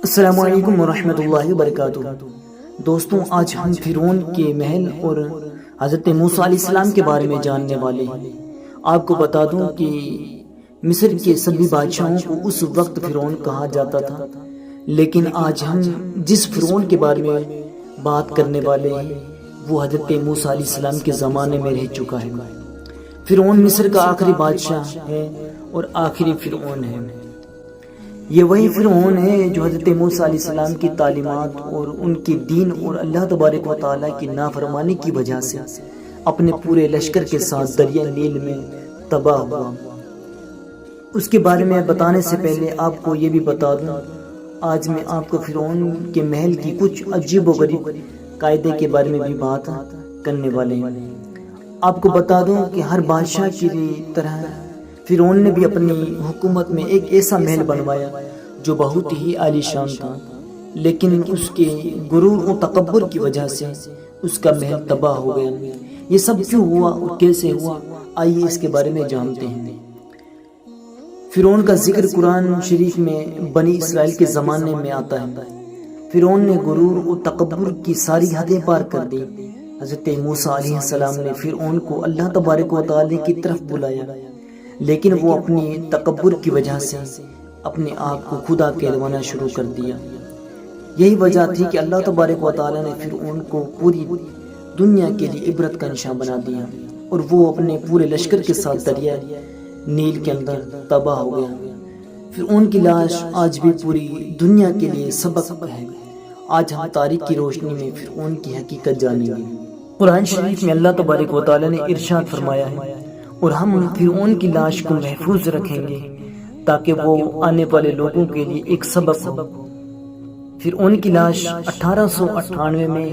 السلام علیکم ورحمۃ اللہ وبرکاتہ۔ دوستوں، آج ہم فرعون کے محل اور حضرت موسیٰ علیہ السلام کے بارے میں جاننے والے ہیں۔ آپ کو بتا دوں کہ مصر کے سبھی بادشاہوں کو اس وقت فرعون کہا جاتا تھا، لیکن آج ہم جس فرعون کے بارے میں بات کرنے والے ہیں وہ حضرت موسیٰ علیہ السلام کے زمانے میں رہ چکا ہے۔ فرعون مصر کا آخری بادشاہ ہے اور آخری فرعون ہے۔ یہ وہی فرعون ہے جو حضرت موسیٰ علیہ السلام کی تعلیمات اور ان کے دین اور اللہ تبارک و تعالیٰ کی نافرمانی کی وجہ سے اپنے پورے لشکر کے ساتھ دریا نیل میں تباہ ہوا۔ اس کے بارے میں بتانے سے پہلے آپ کو یہ بھی بتا دوں، آج میں آپ کو فرعون کے محل کی کچھ عجیب و غریب قاعدے کے بارے میں بھی بات کرنے والے ہیں۔ آپ کو بتا دوں کہ ہر بادشاہ کی طرح فرعون نے بھی اپنی حکومت میں ایک ایسا محل بنوایا جو بہت ہی عالی شان تھا، لیکن اس کے غرور و تکبر کی وجہ سے اس کا محل تباہ ہو گیا۔ یہ سب کیوں ہوا اور کیسے ہوا، آئیے اس کے بارے میں جانتے ہیں۔ فرعون کا ذکر قرآن شریف میں بنی اسرائیل کے زمانے میں آتا ہے۔ فرعون نے غرور و تکبر کی ساری حدیں پار کر دی۔ حضرت موسیٰ علیہ السلام نے فرعون کو اللہ تبارک و تعالی کی طرف بلایا، لیکن وہ اپنی تکبر کی وجہ سے اپنے آپ کو خدا کہلوانا شروع کر دیا۔ یہی وجہ تھی کہ اللہ تبارک و تعالیٰ نے فرعون کو پوری دنیا کے لیے عبرت کا نشان بنا دیا اور وہ اپنے پورے لشکر کے ساتھ دریا نیل کے اندر تباہ ہو گیا۔ فرعون کی لاش آج بھی پوری دنیا کے لیے سبق ہے۔ آج ہم تاریخ کی روشنی میں فرعون کی حقیقت جانیں گے۔ قرآن شریف میں اللہ تبارک و تعالیٰ نے ارشاد فرمایا ہے، اور ہم فرعون کی لاش کو محفوظ رکھیں گے تاکہ وہ آنے والے لوگوں کے لیے ایک سبق ہو۔ فرعون کی لاش 1898 میں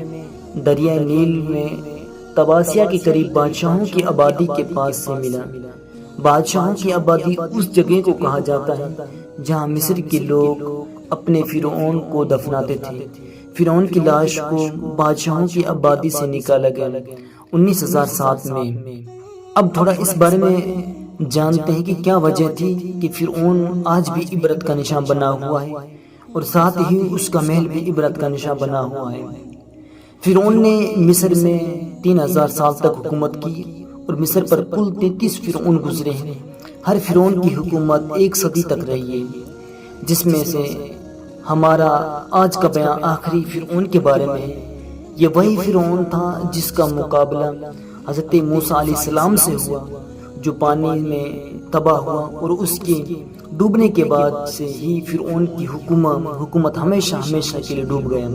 دریائے نیل میں تباسیہ کے قریب بادشاہوں کی آبادی کے پاس سے ملا۔ بادشاہوں کی آبادی اس جگہ کو کہا جاتا ہے جہاں مصر کے لوگ اپنے فرعون کو دفناتے تھے۔ فرعون کی لاش کو بادشاہوں کی آبادی سے نکالا گیا 1907 میں۔ اب تھوڑا اس بارے میں جانتے ہیں کہ کیا وجہ تھی کہ فرعون آج بھی عبرت کا نشان بنا ہوا ہے اور ساتھ ہی اس کا محل بھی عبرت کا نشان بنا ہوا ہے۔ فرعون نے مصر میں 3000 سال تک حکومت کی اور مصر پر کل 33 فرعون گزرے ہیں۔ ہر فرعون کی حکومت 1 صدی تک رہی ہے، جس میں سے ہمارا آج کا بیان آخری فرعون کے بارے میں ہے۔ یہ وہی فرعون تھا جس کا مقابلہ حضرت موسیٰ علیہ السلام سے ہوا، جو پانی میں تباہ ہوا، اور اس کے ڈوبنے کے بعد سے ہی فرعون کی حکومت ہمیشہ کے لیے ڈوب گیا۔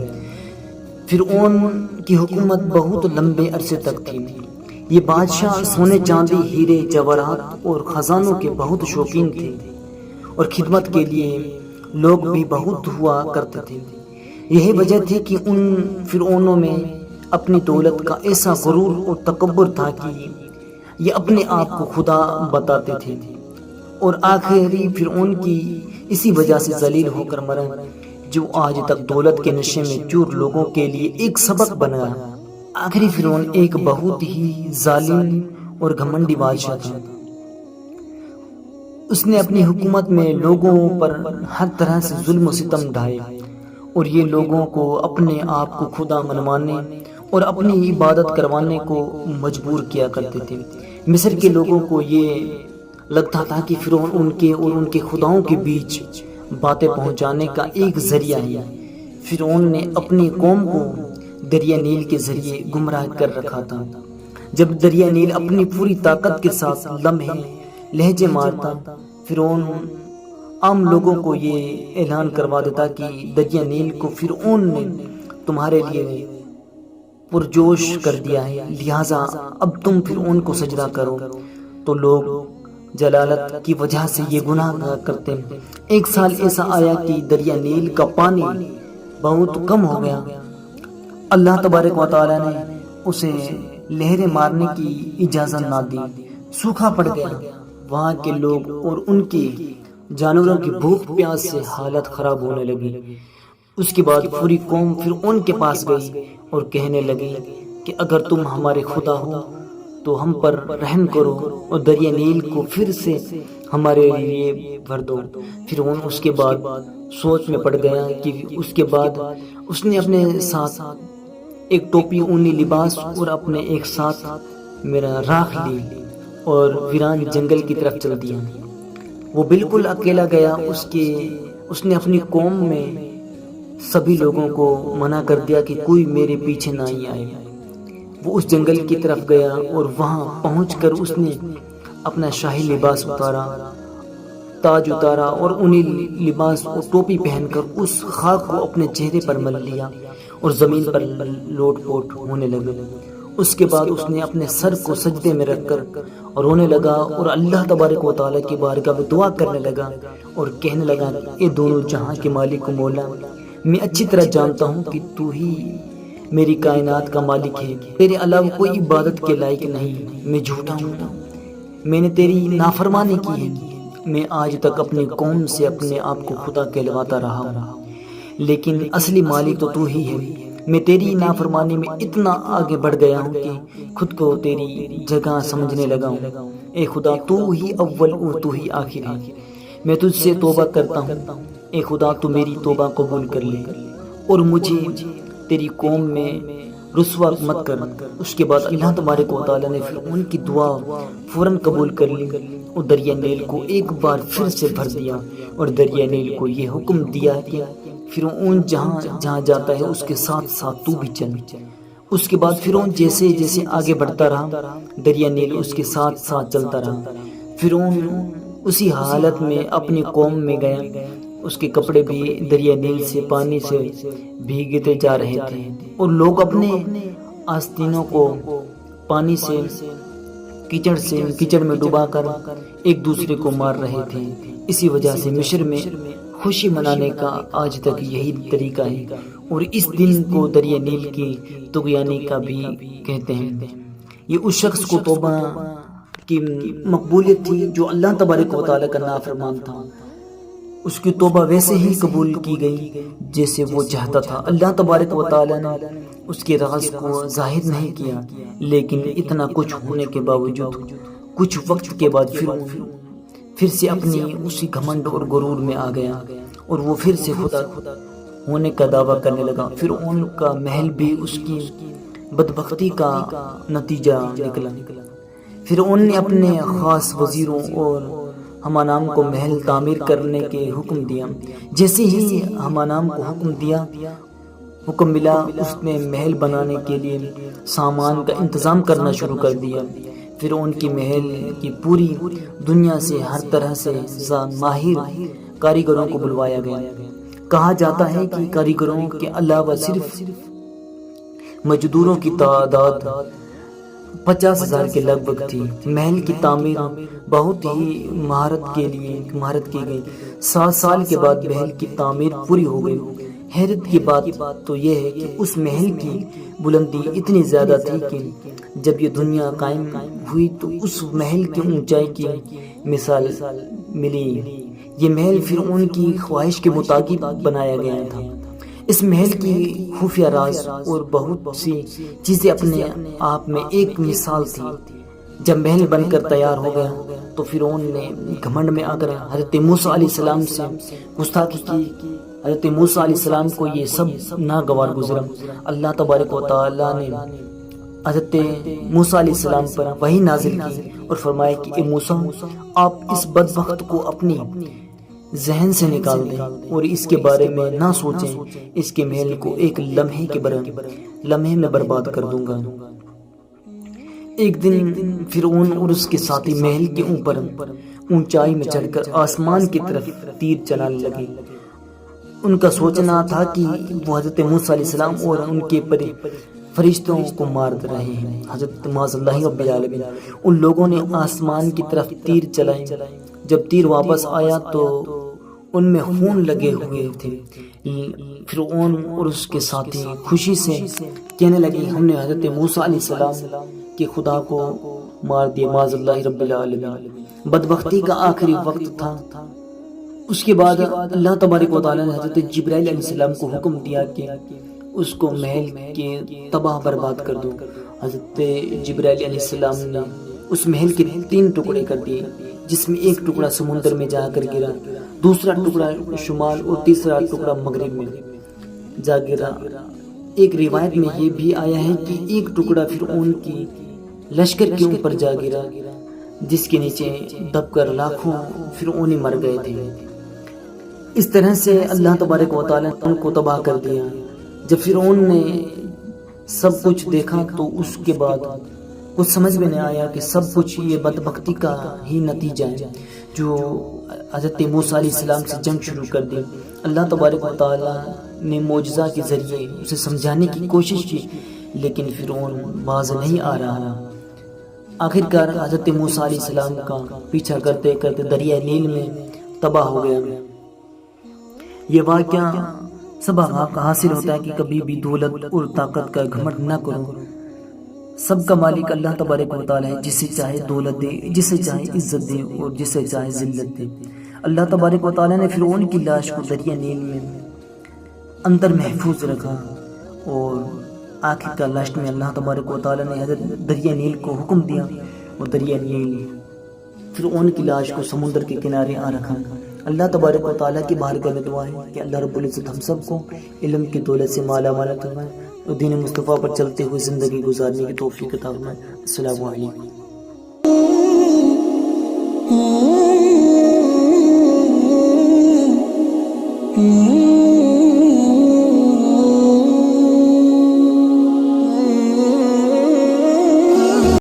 فرعون کی حکومت بہت لمبے عرصے تک تھی۔ یہ بادشاہ سونے چاندی ہیرے جواہرات اور خزانوں کے بہت شوقین تھے اور خدمت کے لیے لوگ بھی بہت ہوا کرتے تھے۔ یہی وجہ تھی کہ ان فرعونوں میں اپنی دولت کا ایسا غرور اور تکبر تھا کہ یہ اپنے آپ کو خدا بتاتے تھے، اور آخری فرعون کی اسی وجہ سے ذلیل ہو کر مرا، جو آج تک دولت کے نشے میں چور لوگوں کے لیے ایک سبق بن گیا۔ آخری فرعون ایک بہت ہی ظالم اور گھمنڈی بادشاہ تھا۔ اس نے اپنی حکومت میں لوگوں پر ہر طرح سے ظلم و ستم ڈھائے، اور یہ لوگوں کو اپنے آپ کو خدا منوانے اور اپنی عبادت کروانے کو مجبور کیا کرتے تھے۔ مصر کے لوگوں کو یہ لگتا تھا کہ فرعون ان کے اور ان کے خداؤں کے بیچ باتیں پہنچانے کا ایک ذریعہ ہے۔ فرعون نے اپنی قوم کو دریا نیل کے ذریعے گمراہ کر رکھا تھا۔ جب دریا نیل اپنی پوری طاقت کے ساتھ لہجے مارتا، فرعون عام لوگوں کو یہ اعلان کروا دیتا کہ دریا نیل کو فرعون نے تمہارے لیے پرجوش کر دیا ہے، لہٰذا اب تم فرعون کو سجدہ کرو، تو لوگ جلالت کی وجہ سے یہ گناہ کرتے۔ ایک سال ایسا آیا کہ دریا نیل کا پانی بہت کم ہو گیا۔ اللہ تبارک و تعالیٰ نے اسے لہریں مارنے کی اجازت نہ دی، سوکھا پڑ گیا۔ وہاں کے لوگ اور ان کے جانوروں کی بھوک پیاس سے حالت خراب ہونے لگی۔ اس کے بعد پوری قوم فرعون کے پاس گئی اور کہنے لگی کہ اگر تم ہمارے خدا ہو تو ہم پر رحم کرو اور دریا نیل کو پھر سے ہمارے لیے بھر دو۔ فرعون اس کے بعد سوچ میں پڑ گیا کہ اس کے بعد اس نے اپنے ساتھ ایک ٹوپی، اونی لباس اور اپنے ایک ساتھ میرا راکھ لی اور ویران جنگل کی طرف چل دیا۔ وہ بالکل اکیلا گیا۔ اس نے اپنی قوم میں سبھی لوگوں کو منع کر دیا کہ کوئی میرے پیچھے نہ ہی آئے۔ وہ اس جنگل کی طرف گیا اور وہاں پہنچ کر اس نے اپنا شاہی لباس اتارا، تاج اتارا اور اونی لباس اور ٹوپی پہن کر اس خاک کو اپنے چہرے پر مل لیا اور زمین پر لوٹ پوٹ ہونے لگے۔ اس کے بعد اس نے اپنے سر کو سجدے میں رکھ کر رونے لگا اور اللہ تبارک و تعالیٰ کی بارگاہ میں دعا کرنے لگا اور کہنے لگا، اے دونوں جہاں کے مالک و مولا، میں اچھی طرح جانتا ہوں کہ تو ہی میری کائنات کا مالک ہے، تیرے علاوہ کوئی عبادت کے لائق نہیں، میں جھوٹا ہوں، میں نے تیری نافرمانی کی ہے، میں آج تک اپنی قوم سے اپنے آپ کو خدا کہلواتا رہا ہوں، لیکن اصلی مالک تو ہی ہے۔ میں تیری نافرمانی میں اتنا آگے بڑھ گیا ہوں کہ خود کو تیری جگہ سمجھنے لگا ہوں۔ اے خدا، تو ہی اول اور تو ہی آخر ہے، میں تجھ سے توبہ کرتا ہوں۔ اے خدا، تو میری توبہ قبول کر لے اور مجھے تیری قوم میں رسوا مت کر۔ اس کے بعد اللہ تبارک و تعالیٰ نے فرعون کی دعا فوراً قبول کر لی اور دریا نیل کو ایک بار پھر سے بھر دیا اور دریا نیل کو یہ حکم دیا کہ فرعون جہاں جہاں جاتا ہے اس کے ساتھ ساتھ تو بھی چل۔ اس کے بعد فرعون جیسے جیسے آگے بڑھتا رہا، دریا نیل اس کے ساتھ ساتھ چلتا رہا۔ فرعون اسی حالت میں اپنی قوم میں گیا، اس کے کپڑے بھی دریا نیل سے پانی سے بھیگتے جا رہے تھے اور لوگ اپنے آستینوں کو پانی سے کیچڑ میں ڈبا کر ایک دوسرے کو مار رہے تھے۔ اسی وجہ سے مصر میں خوشی منانے کا آج تک یہی طریقہ ہے اور اس دن کو دریا نیل کی طغیانی کا بھی کہتے ہیں۔ یہ اس شخص کو توبہ کی مقبولیت تھی جو اللہ تبارک و تعالیٰ کا نافرمان تھا۔ اس کی توبہ ویسے ہی قبول کی گئی جیسے وہ چاہتا تھا۔ اللہ تبارک و تعالیٰ نے اس کے راز کو ظاہر نہیں کیا، لیکن اتنا کچھ ہونے کے باوجود کچھ وقت کے بعد پھر سے اپنی اسی گھمنڈ اور غرور میں آ گیا اور وہ پھر سے خدا ہونے کا دعویٰ کرنے لگا۔ فرعون کا محل بھی اس کی بدبختی کا نتیجہ نکلا۔ فرعون نے اپنے خاص وزیروں اور ہمانام کو محل تعمیر کرنے کے حکم دیا۔ جیسے ہی ہمانام کو حکم ملا، اس نے محل بنانے کے لیے سامان کا انتظام کرنا شروع کر دیا۔ فرعون کی محل کی پوری دنیا سے ہر طرح سے ماہر کاریگروں کو بلوایا گیا۔ کہا جاتا ہے کہ کاریگروں کے علاوہ صرف مزدوروں کی تعداد 50,000 کے لگ بھگ تھی۔ محل کی تعمیر بہت ہی مہارت کی گئی۔ 7 سال کے بعد محل کی تعمیر پوری ہو گئی۔ حیرت کی بات تو یہ ہے کہ اس محل کی بلندی اتنی زیادہ تھی کہ جب یہ دنیا قائم ہوئی تو اس محل کی اونچائی کی مثال ملی۔ یہ محل فرعون کی خواہش کے مطابق بنایا گیا تھا۔ اس محل کی خفیہ راز اور بہت سی چیزیں اپنے آپ میں ایک مثال تھی۔ جب محل بن کر تیار ہو گیا تو فرعون نے گھمنڈ میں آ کر حضرت موسیٰ علیہ السلام سے گستاخی کی۔ حضرت موسیٰ علیہ السلام کو یہ سب ناگوار گزرا۔ اللہ تبارک و تعالیٰ نے حضرت موسیٰ علیہ السلام پر وحی نازل کی اور فرمایا کہ اے موسیٰ، آپ اس بدبخت کو اپنی ذہن سے نکال دیں اور اس کے بارے میں نہ سوچیں، اس کے محل کو ایک لمحے میں برباد کر دوں گا۔ ایک دن فرعون اور اس کے ساتھی محل کے اوپر اونچائی میں چڑھ کر آسمان کی طرف تیر چلانے لگے۔ ان کا سوچنا تھا کہ وہ حضرت موسیٰ علیہ السلام اور ان کے فرشتوں کو مار رہے ہیں۔ حضرت معاذ اللہ رب العالمین۔ ان لوگوں نے آسمان کی طرف تیر چلائے۔ جب تیر واپس آیا تو ان میں خون لگے ہوئے تھے۔ فرعون اور اس کے ساتھی خوشی سے کہنے لگے، ہم نے حضرت موسیٰ علیہ السلام کے خدا کو مار دیا، معاذ اللہ رب العالمین۔ بدبختی کا آخری وقت تھا۔ اس کے بعد اللہ تبارک و تعالیٰ نے حضرت جبرائیل علیہ السلام کو حکم دیا کہ اس کو محل کے تباہ برباد کر دو۔ حضرت جبرائیل علیہ السلام نے اس محل کے 3 ٹکڑے کر دیے، جس میں ایک ٹکڑا سمندر میں جا کر گرا، دوسرا ٹکڑا شمال اور تیسرا ٹکڑا مغرب میں جا گرا۔ ایک روایت میں یہ بھی آیا ہے کہ ایک ٹکڑا فرعون کی لشکر کے اوپر جا گرا، جس کے نیچے دب کر لاکھوں فرعونی مر گئے تھے۔ اس طرح سے اللہ تبارک و تعالیٰ نے ان کو تباہ کر دیا۔ جب فرعون نے سب کچھ دیکھا تو اس کے بعد کچھ سمجھ میں نہیں آیا کہ سب کچھ یہ بدبختی کا ہی نتیجہ ہے، جو حضرت موسیٰ علیہ السلام سے جنگ شروع کر دی۔ اللہ تبارک و تعالیٰ نے معجزہ کے ذریعے اسے سمجھانے کی کوشش کی، لیکن فرعون باز نہیں آ رہا۔ آخر کار حضرت موسیٰ علیہ السلام کا پیچھا کرتے کرتے دریائے نیل میں تباہ ہو گیا۔ یہ واقعہ سبق حاصل ہوتا ہے کہ کبھی بھی دولت اور طاقت کا گھمنڈ نہ کرو۔ سب کا مالک اللہ تبارک و تعالیٰ ہے، جسے چاہے دولت دے، جسے چاہے عزت دے اور جسے چاہے ذلت دے۔ اللہ تبارک و تعالیٰ نے فرعون کی لاش کو دریا نیل میں اندر محفوظ رکھا، اور آخر کا لاسٹ میں اللہ تبارک و تعالیٰ نے حضرت دریا نیل کو حکم دیا، اور دریا نیل فرعون کی لاش کو سمندر کے کنارے آ رکھا۔ اللہ تبارک و تعالیٰ کی بارگاہ میں دعا ہے کہ اللہ رب العزت ہم سب کو علم کی دولت سے مالا مال فرمائے اور دین مصطفیٰ پر چلتے ہوئے زندگی گزارنے کی توفیق عطا فرمائے۔ السلام علیکم۔